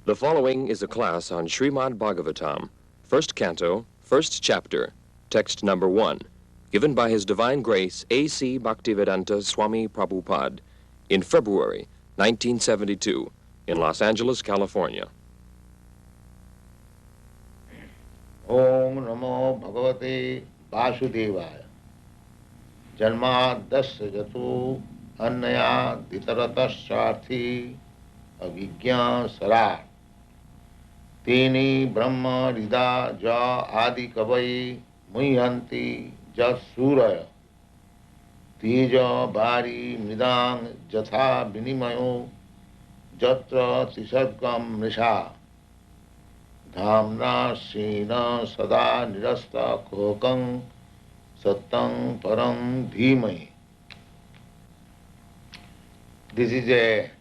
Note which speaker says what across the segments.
Speaker 1: The following is a class on Shrimad Bhagavatam, first canto, first chapter, text number 1, given by His Divine Grace A.C. Bhaktivedanta Swami Prabhupada in February 1972 in Los Angeles, California.
Speaker 2: Om Namo Bhagavate Vasudevaya Janmadasya Jatu Annaya Ditaratasarthi Avijñā Sarat Teni Brahma Rida Ja Adi Kavai Muhyanti Jas Suraya Teja Bari Mridang Jatha Vinimayo Jatra Tisargam Nisha Dhamna Sena Sada Nirasta Kokang Sattang Param Dhimai. This is a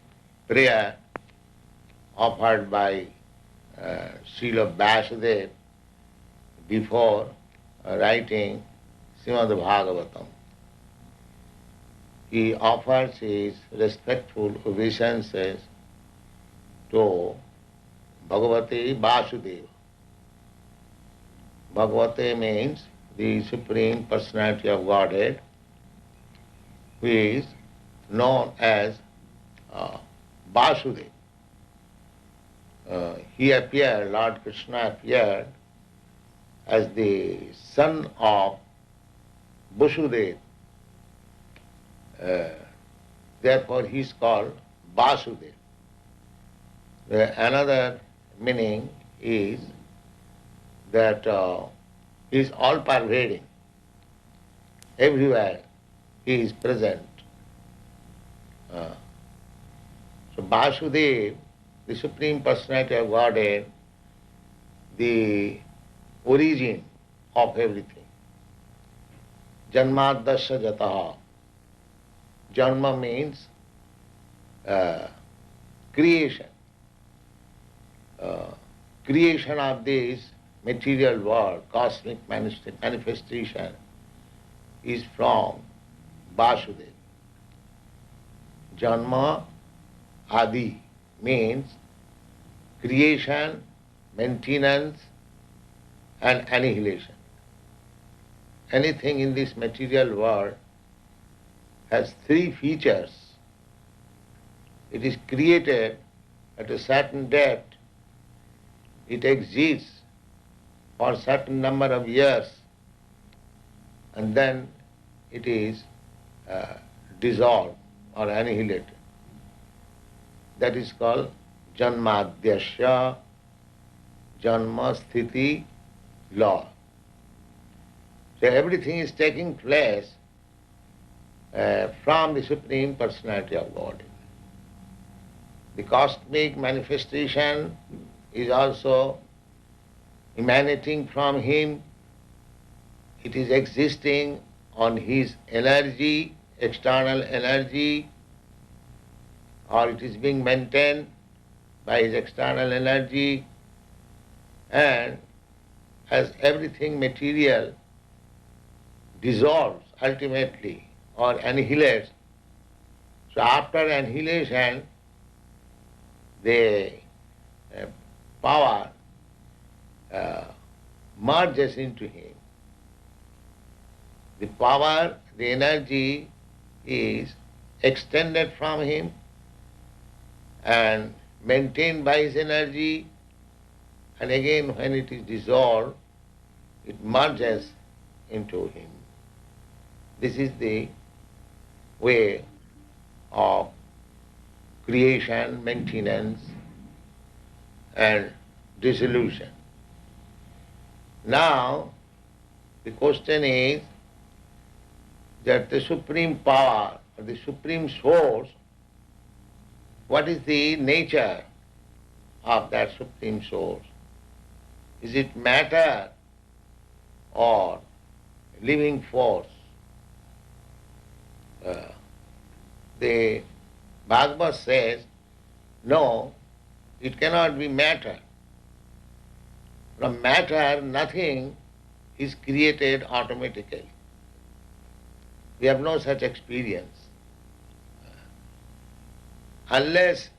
Speaker 2: prayer offered by Srila Vasudev before writing Srimad Bhagavatam. He offers his respectful obeisances to Bhagavate Vasudeva. Bhagavate means the Supreme Personality of Godhead, who is known as Vasudeva. He appeared, Lord Krishna appeared as the son of Vasudeva. Therefore he is called Vasudeva. Another meaning is that he is all-pervading. Everywhere he is present. So Vasudeva, the Supreme Personality of Godhead, the origin of everything. Janmadasya Jataha. Janma means creation. Creation of this material world, cosmic manifestation, is from Vasudeva. Janma Adi means creation, maintenance and annihilation. Anything in this material world has three features. It is created at a certain depth. It exists for a certain number of years, and then it is dissolved or annihilated. That is called Janmadhyasya, Janma Sthiti law. So everything is taking place from the Supreme Personality of God. The cosmic manifestation is also emanating from him. It is existing on his energy, external energy, or it is being maintained by his external energy. And as everything material dissolves ultimately or annihilates, so after annihilation, the power merges into him. The power, the energy is extended from him and maintained by his energy, and again when it is dissolved, it merges into him. This is the way of creation, maintenance and dissolution. Now, the question is that the supreme power, or the supreme source, what is the nature of that supreme source? Is it matter or living force? The Bhagavad says, no, it cannot be matter. From matter, nothing is created automatically. We have no such experience. Unless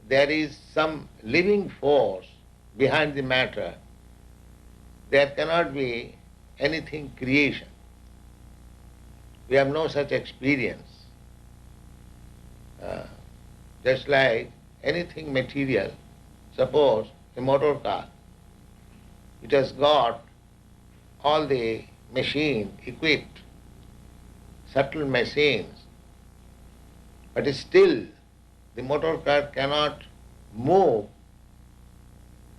Speaker 2: there is some living force behind the matter, there cannot be anything creation. We have no such experience. Just like anything material, suppose a motor car, it has got all the machine equipped, subtle machines, but still the motor car cannot move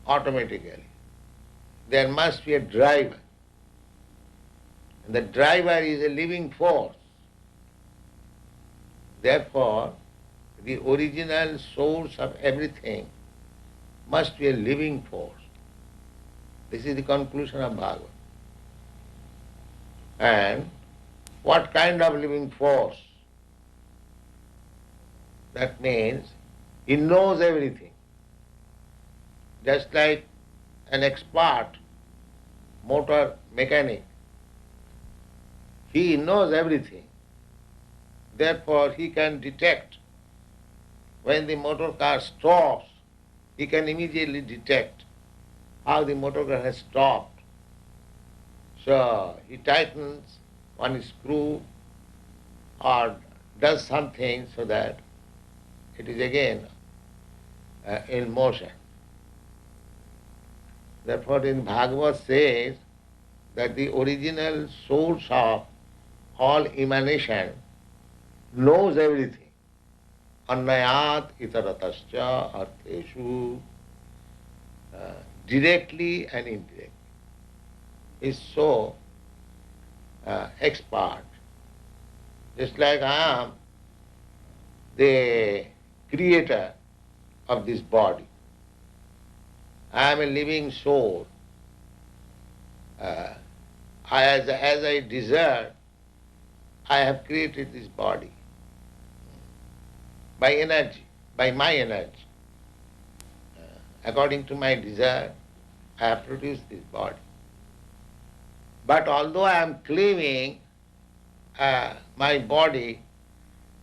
Speaker 2: automatically. There must be a driver. And the driver is a living force. Therefore, the original source of everything must be a living force. This is the conclusion of Bhagavatam. And what kind of living force? That means he knows everything. Just like an expert motor mechanic, he knows everything. Therefore, he can detect when the motor car stops, he can immediately detect how the motor car has stopped. So he tightens one screw or does something so that it is again in motion. Therefore, in Bhagavad says that the original source of all emanation knows everything. Annayat itaratascha artheshu, directly and indirectly, is so expert. Just like I am the creator of this body. I am a living soul. As I desire, I have created this body by energy, by my energy. According to my desire, I have produced this body. But although I am claiming my body,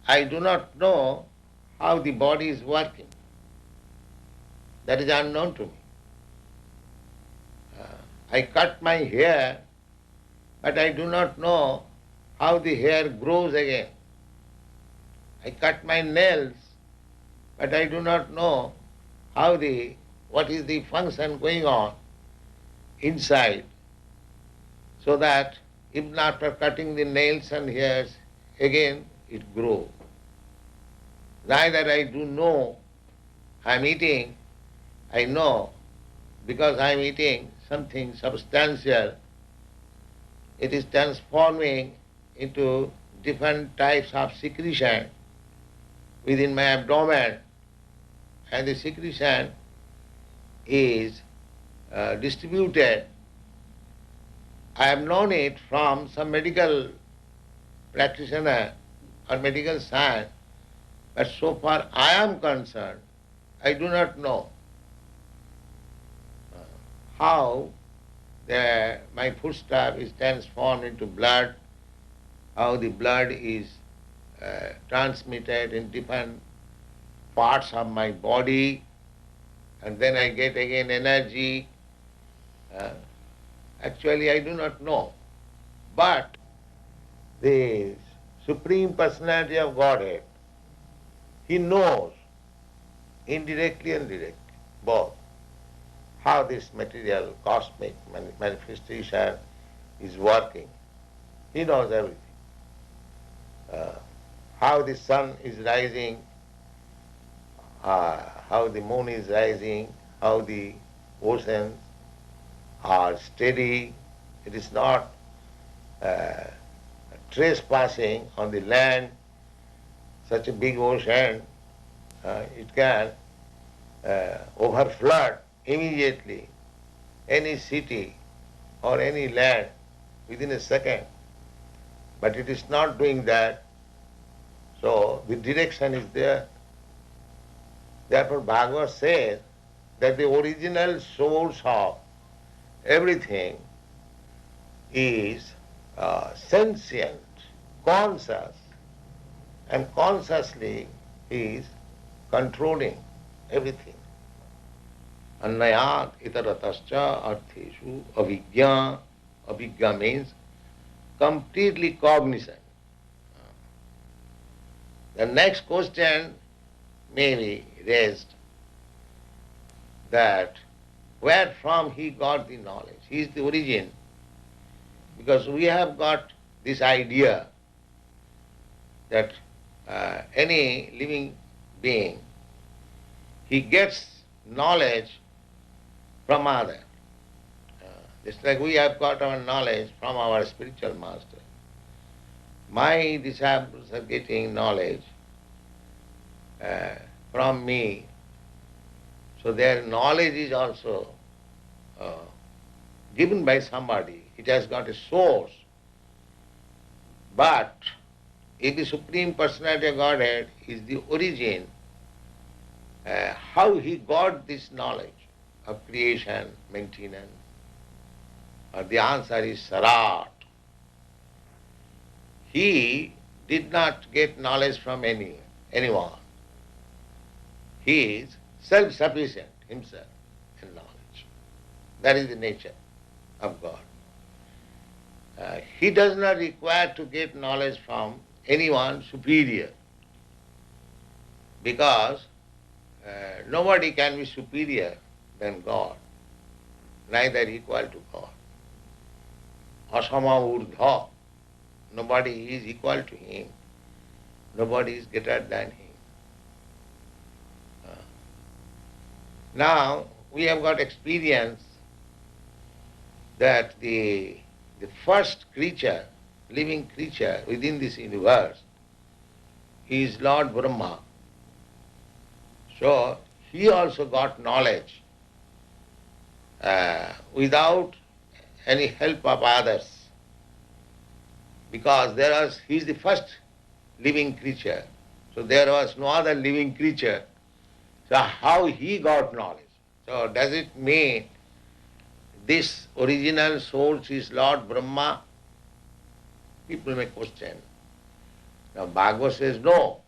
Speaker 2: I do not know how the body is working. That is unknown to me. I cut my hair, but I do not know how the hair grows again. I cut my nails, but I do not know what is the function going on inside, so that even after cutting the nails and hairs, again it grows. Neither I do know I am eating, I know because I am eating something substantial, it is transforming into different types of secretion within my abdomen, and the secretion is distributed. I have known it from some medical practitioner or medical science, but so far I am concerned, I do not know how my foodstuff is transformed into blood, how the blood is transmitted in different parts of my body, and then I get again energy. Actually, I do not know. But the Supreme Personality of Godhead, He knows indirectly and directly both how this material cosmic manifestation is working. He knows everything. How the sun is rising, how the moon is rising, how the oceans are steady. It is not trespassing on the land. Such a big ocean, it can overflood immediately any city or any land within a second. But it is not doing that. So the direction is there. Therefore Bhagavad says that the original source of everything is sentient, conscious, and consciously is controlling everything. Annayat itaratascha artheshu avijñā. Avijñā means completely cognizant. The next question may be raised that where from he got the knowledge? He is the origin. Because we have got this idea that any living being, he gets knowledge from other. Just like we have got our knowledge from our spiritual master. My disciples are getting knowledge from me. So their knowledge is also given by somebody. It has got a source. But if the Supreme Personality of Godhead is the origin, how he got this knowledge of creation, maintenance? The answer is Sarat. He did not get knowledge from anyone. He is self-sufficient himself in knowledge. That is the nature of God. He does not require to get knowledge from anyone superior, because nobody can be superior than God, neither equal to God. Asama urdha. Nobody is equal to him. Nobody is greater than him. Now we have got experience that the first creature, living creature within this universe is Lord Brahma. So he also got knowledge without any help of others, because he is the first living creature. So there was no other living creature. So how he got knowledge? So does it mean this original source is Lord Brahma? People may question. Now Bhagavad says no.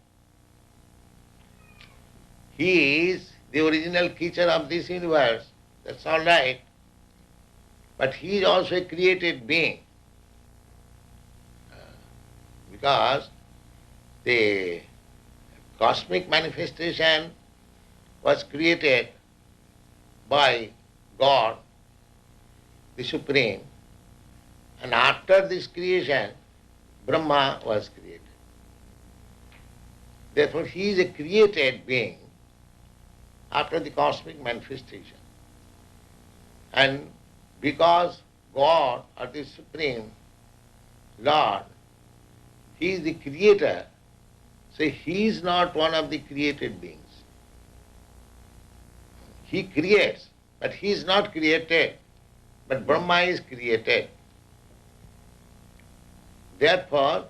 Speaker 2: He is the original creature of this universe. That's all right. But he is also a created being. Because the cosmic manifestation was created by God, the Supreme, and after this creation, Brahma was created. Therefore, he is a created being after the cosmic manifestation. And because God, or the Supreme Lord, he is the creator, so he is not one of the created beings. He creates, but he is not created. But Brahma is created. Therefore,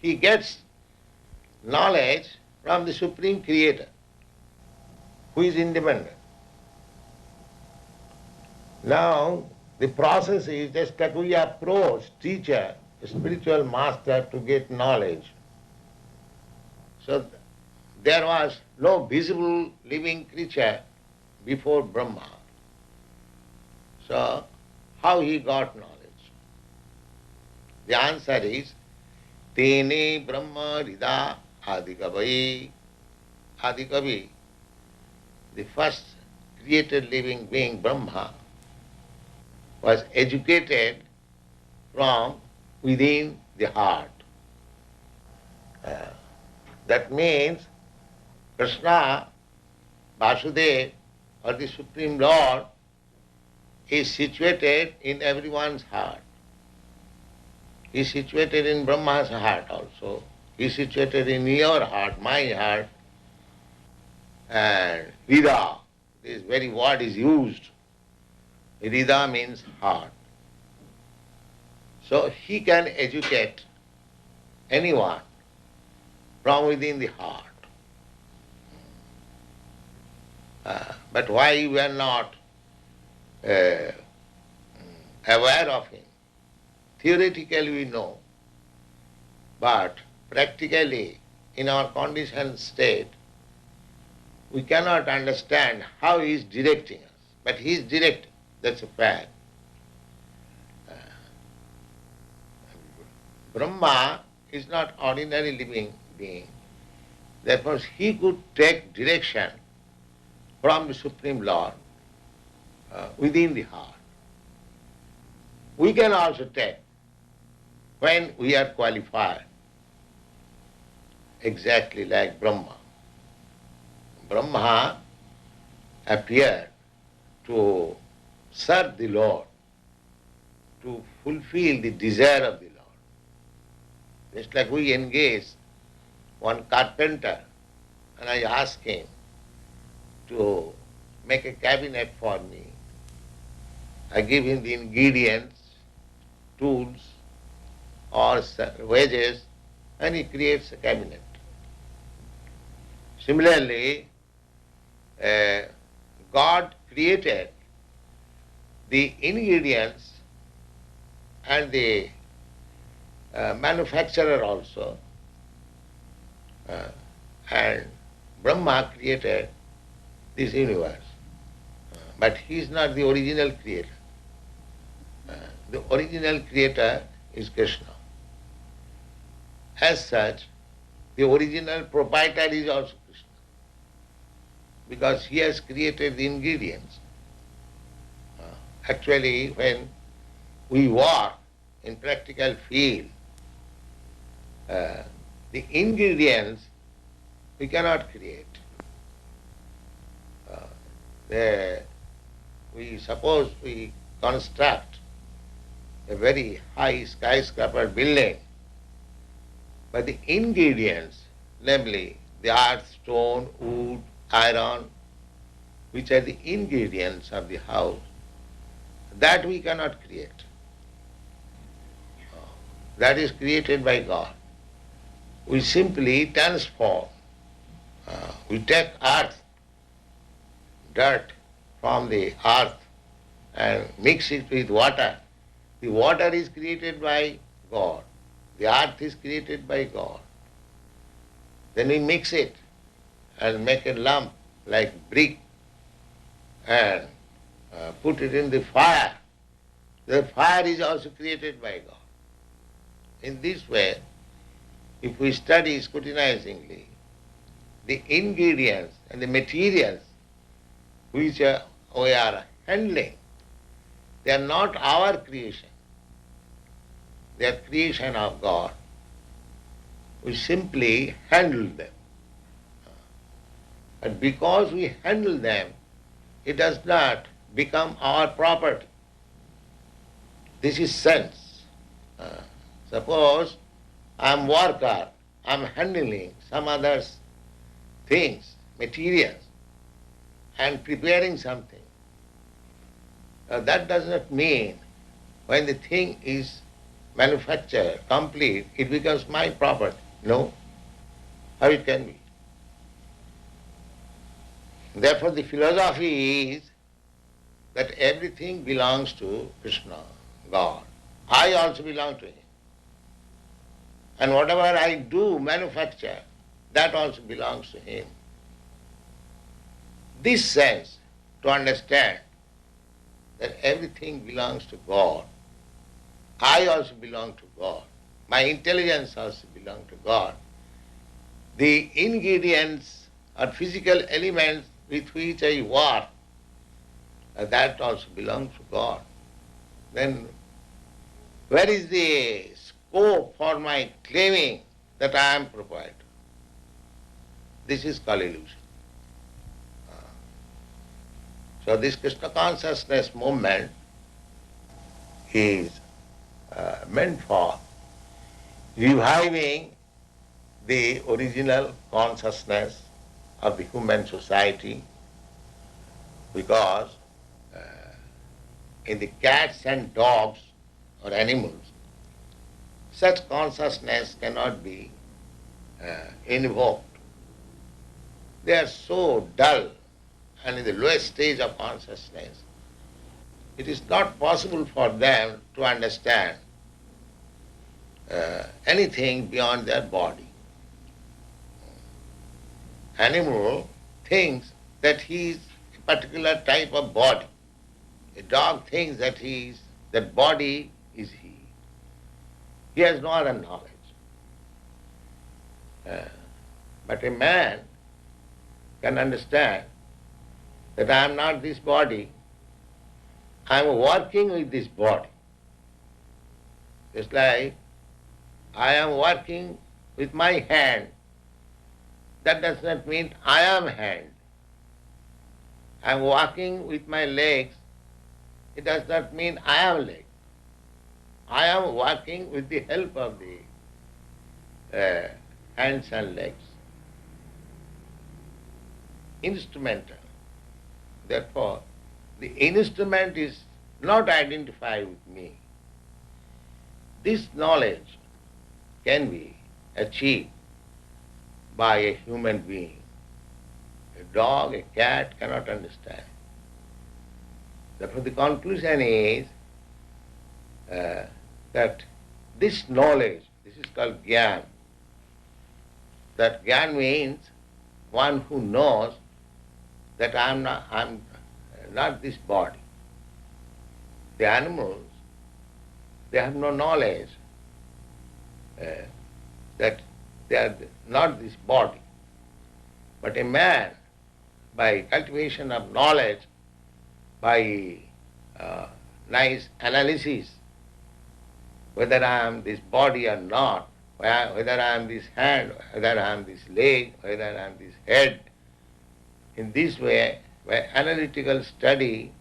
Speaker 2: he gets knowledge from the Supreme Creator, who is independent. Now, the process is just that we approach teacher, spiritual master, to get knowledge. So there was no visible living creature before Brahma. So how he got knowledge? The answer is Tene Brahma Rida Adikavi. Adikavi, the first created living being, Brahma, was educated from within the heart. That means Krishna, Vasudeva, or the Supreme Lord, is situated in everyone's heart. He is situated in Brahma's heart also. He is situated in your heart, my heart. And Rida, this very word is used. Rida means heart. So he can educate anyone from within the heart. But why we are not aware of him? Theoretically we know, but practically in our conditioned state, we cannot understand how he is directing us. But he is directing, that's a fact. Brahma is not ordinary living being. Therefore he could take direction from the Supreme Lord within the heart. We can also take when we are qualified, exactly like Brahma. Brahma appeared to serve the Lord, to fulfill the desire of the Lord. Just like we engage one carpenter and I ask him to make a cabinet for me. I give him the ingredients, tools, or wages, and he creates a cabinet. Similarly, God created the ingredients and the manufacturer also, and Brahma created this universe. But he is not the original creator. The original creator is Krishna. As such, the original proprietor is also Krishna, because he has created the ingredients. Actually, when we work in practical field, the ingredients we cannot create. Suppose we construct a very high skyscraper building, but the ingredients, namely the earth, stone, wood, iron, which are the ingredients of the house, that we cannot create. That is created by God. We simply transform. We take earth, dirt from the earth and mix it with water. The water is created by God. The earth is created by God. Then we mix it and make a lump like brick and put it in the fire. The fire is also created by God. In this way, if we study scrutinizingly, the ingredients and the materials which we are handling, they are not our creation. They are creation of God. We simply handle them. But because we handle them, it does not become our property. This is sense. Suppose I am worker, I am handling some other things, materials, and preparing something. That does not mean when the thing is manufactured, complete, it becomes my property. No. How it can be? Therefore the philosophy is that everything belongs to Krishna, God. I also belong to Him. And whatever I do, manufacture, that also belongs to Him. This sense, to understand that everything belongs to God, I also belong to God, my intelligence also belongs to God, the ingredients or physical elements with which I work, that also belongs to God. Then where is the scope for my claiming that I am proprietor? This is called illusion. So this Krishna consciousness movement is meant for reviving the original consciousness of the human society, because in the cats and dogs or animals, such consciousness cannot be invoked. They are so dull and in the lowest stage of consciousness. It is not possible for them to understand anything beyond their body. Animal thinks that he is a particular type of body. A dog thinks that body is he. He has no other knowledge. But a man can understand that I am not this body, I am working with this body. Just like I am working with my hand, that does not mean I am hand. I am walking with my legs, it does not mean I am leg. I am walking with the help of the hands and legs. Instrumental. Therefore, the instrument is not identified with me. This knowledge can be achieved by a human being. A dog, a cat cannot understand. Therefore, the conclusion is that this knowledge, this is called Gyan. That Gyan means one who knows that I'm not this body. The animals, they have no knowledge that they are not this body. But a man, by cultivation of knowledge, by nice analysis, whether I am this body or not, whether I am this hand, whether I am this leg, whether I am this head, in this way, by analytical study,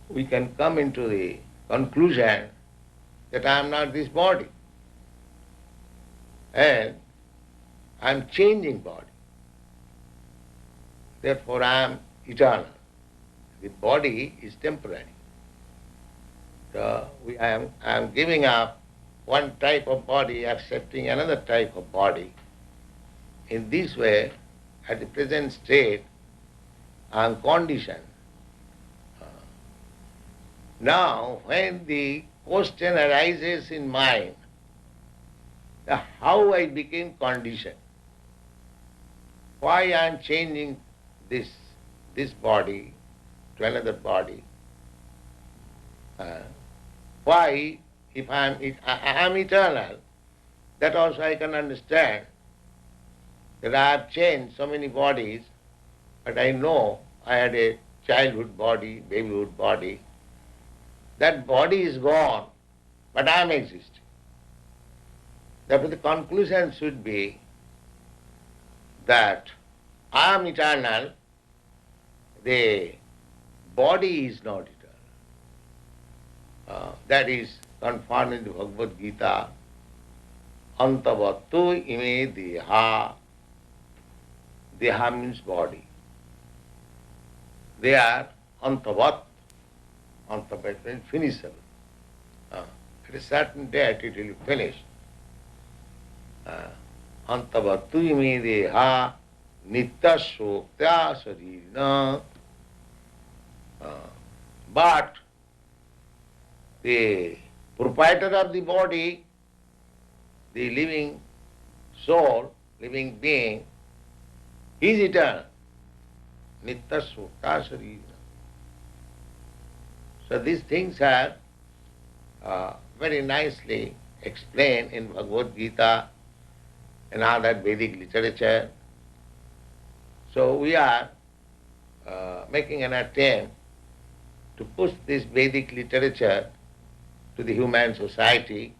Speaker 2: we can come into the conclusion that I am not this body. And I am changing body. Therefore I am eternal. The body is temporary. So I am giving up one type of body, accepting another type of body. In this way, at the present state, I am conditioned. Now, when the question arises in mind, how I became conditioned, why I am changing this body to another body, why, if I am eternal, that also I can understand, that I have changed so many bodies, but I know I had a childhood body, babyhood body. That body is gone, but I am existing. Therefore the conclusion should be that I am eternal, the body is not eternal. That is confirmed in the Bhagavad Gita. Antavattu ime deha. Deha means body. They are antavat. Antavat means finishable. At a certain date it will be finished. Antavattu ime deha nitya shoktya saririna. But the proprietor of the body, the living soul, living being, is eternal. Nitya sukha sarira. So these things are very nicely explained in Bhagavad Gita and other Vedic literature. So we are making an attempt to push this Vedic literature to the human society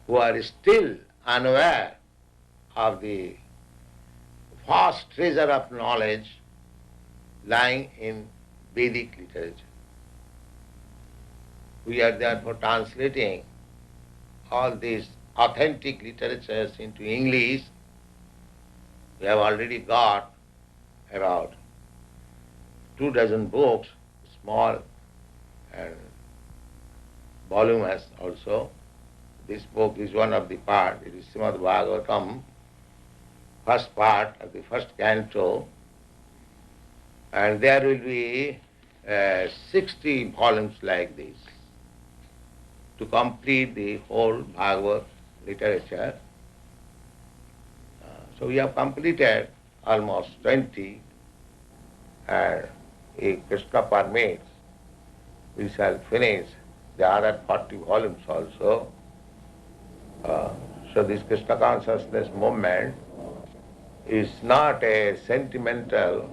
Speaker 2: who are still unaware of the vast treasure of knowledge lying in Vedic literature. We are therefore translating all these authentic literatures into English. We have already got about 24 books, small and voluminous also. This book is one of the part. It is Shrimad Bhagavatam, first part of the first canto, and there will be 60 volumes like this to complete the whole Bhagavad literature. So we have completed almost 20, and if Krishna permits, we shall finish the other 40 volumes also. So this Krishna consciousness movement is not a sentimental,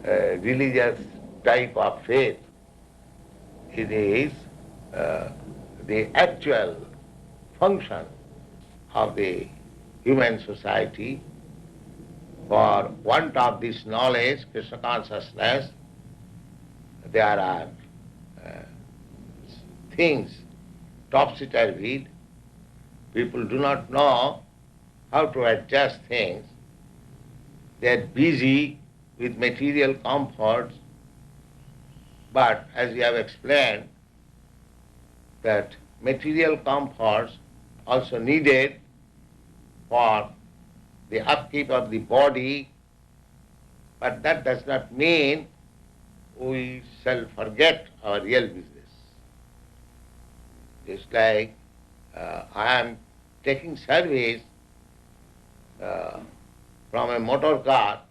Speaker 2: religious type of faith. It is the actual function of the human society. For want of this knowledge, Krishna consciousness, there are things topsy-turvy. People do not know how to adjust things. They are busy with material comforts, but as we have explained, that material comforts also needed for the upkeep of the body, but that does not mean we shall forget our real business. Just like I am taking service from a motor car,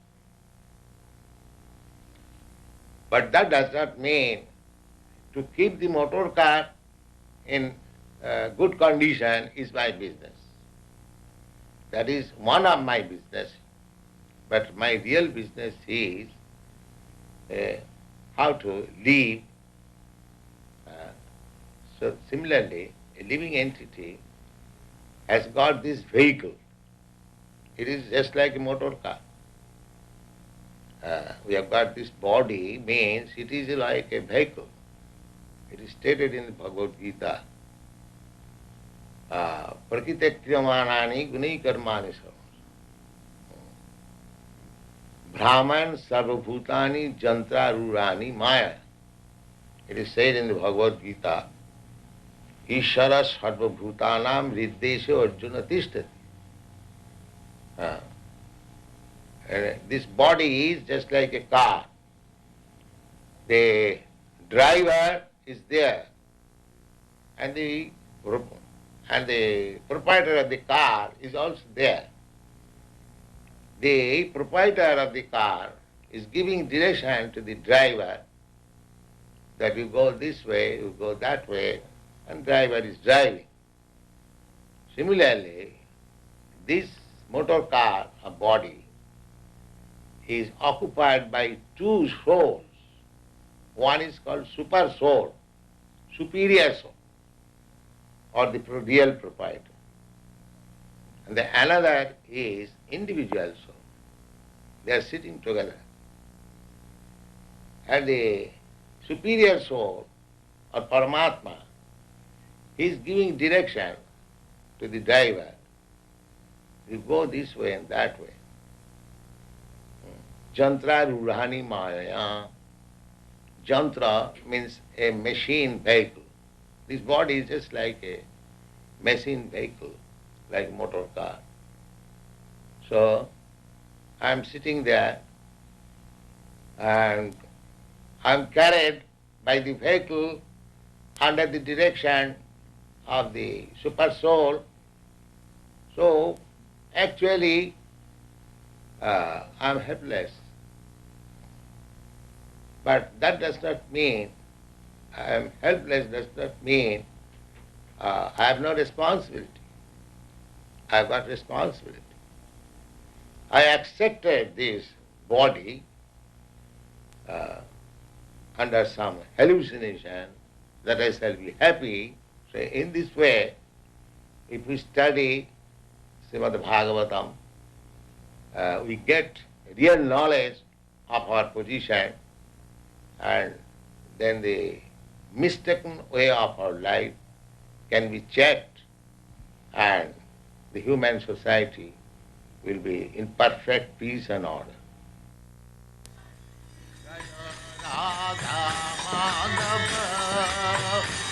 Speaker 2: but that does not mean to keep the motor car in good condition is my business. That is one of my business, but my real business is how to live. So similarly, a living entity has got this vehicle. It is just like a motor car. We have got this body, means it is like a vehicle. It is stated in the Bhagavad Gita, prakite kriyamanani gunai karmani sarva. Brahman sarvabhutani jantra rurani maya. It is said in the Bhagavad Gita, Ishara sarvabhutanam riddesho arjuna tishtati. This body is just like a car. The driver is there, and the proprietor of the car is also there. The proprietor of the car is giving direction to the driver that you go this way, you go that way, and driver is driving. Similarly, this motor car, a body, is occupied by two souls. One is called super soul, superior soul, or the real proprietor. And the another is individual soul. They are sitting together. And the superior soul, or Paramatma, he is giving direction to the driver. You go this way and that way. Jantra rurhani maya. Jantra means a machine vehicle. This body is just like a machine vehicle, like a motor car. So I am sitting there and I am carried by the vehicle under the direction of the super soul. So actually I am helpless. But that does not mean I am helpless, does not mean I have no responsibility. I have got responsibility. I accepted this body under some hallucination that I shall be happy. So in this way, if we study Srimad Bhagavatam, we get real knowledge of our position, and then the mistaken way of our life can be checked, and the human society will be in perfect peace and order. Radha Madhava